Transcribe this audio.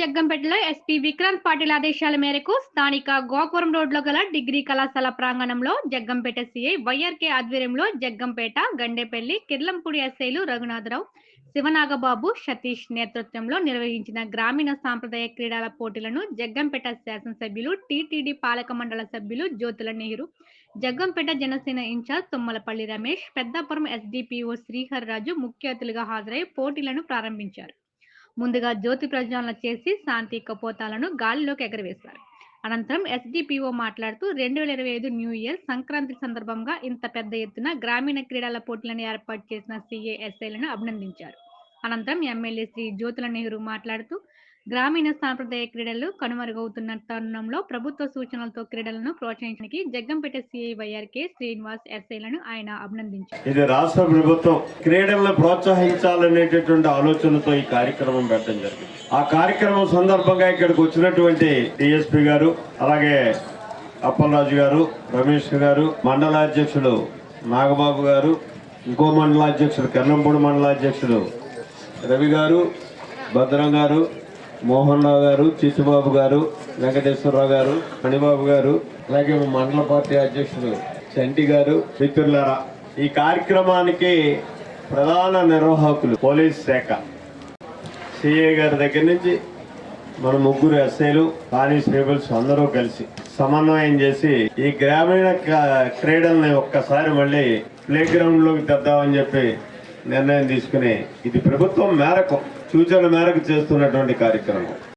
జగ్గంపేటలో SP Vikrant Patil ఆదేశాల మేరకు స్థానిక గోపురం రోడ్లో గల డిగ్రీ కళాశాల ప్రాంగణంలో జగ్గంపేట సీఐ వైఆర్కే ఆధ్వర్యంలో జగ్గంపేట, గండేపల్లి, కిర్లంపూడి ఎస్ఐలు రఘునాథరావు, శివనాగబాబు, సతీష్ నేతృత్వంలో నిర్వహించిన గ్రామీణ సాంప్రదాయ క్రీడల పోటీలను జగ్గంపేట శాసనసభ్యులు, టీటీడీ పాలక మండల సభ్యులు జ్యోతుల నెహ్రూ, జగ్గంపేట జనసేన ఇన్ఛార్జ్ తుమ్మలపల్లి రమేష్, పెద్దాపురం ఎస్డిపిఓ శ్రీహర్ రాజు ముఖ్య అతిథులుగా హాజరై పోటీలను ప్రారంభించారు. ముందుగా జ్యోతి ప్రజ్వలన చేసి శాంతి కపోతాలను గాలిలోకి ఎగరవేశారు. అనంతరం ఎస్డిపిఓ మాట్లాడుతూ 2025 న్యూ ఇయర్ సంక్రాంతి సందర్భంగా ఇంత పెద్ద ఎత్తున గ్రామీణ క్రీడల పోటీలను ఏర్పాటు చేసిన సిఏఎస్ఐలను అభినందించారు. అనంతరం ఎమ్మెల్యే శ్రీ జ్యోతుల నెహ్రూ మాట్లాడుతూ గ్రామీణ సాంప్రదాయ క్రీడలు కనుమరుగవుతున్న తరుణంలో ప్రభుత్వ సూచనలతో క్రీడలను ప్రోత్సహించడానికి జగ్గంపేట సిఐ వైఆర్కే శ్రీనివాస్ ఎస్ఐలను ఆయన అభినందించారు. ఇది రాష్ట్ర ప్రభుత్వం క్రీడలను ప్రోత్సహించాలనేటటువంటి ఆలోచనతో ఈ కార్యక్రమం పెట్టడం జరిగింది. ఆ కార్యక్రమం సందర్భంగా ఇక్కడికి వచ్చినటువంటి డిఎస్పీ గారు, అలాగే అప్పలరాజు గారు, రమేష్ గారు, మండలాధ్యక్షుడు నాగబాబు గారు, ఇంకో మండలాధ్యక్షుడు కిర్లంపూడి మండలాధ్యక్షుడు రవి గారు, భద్రం గారు, మోహన్ రావు గారు, చిట్టుబాబు గారు, వెంకటేశ్వరరావు గారు, మణిబాబు గారు, అలాగే మండల పార్టీ అధ్యక్షుడు చంటి గారు, మిత్రులారా, ఈ కార్యక్రమానికి ప్రధాన నిర్వాహకులు పోలీస్ శాఖ సిఐ గారి దగ్గర నుంచి మన ముగ్గురు ఎస్ఐలు, కానిస్టేబుల్స్ అందరూ కలిసి సమన్వయం చేసి ఈ గ్రామీణ క్రీడల్ని ఒక్కసారి మళ్ళీ ప్లే గ్రౌండ్ లోకి తెద్దామని చెప్పి నిర్ణయం తీసుకుని ఇది ప్రభుత్వం మేరకు సూచన మేరకు చేస్తున్నటువంటి కార్యక్రమం.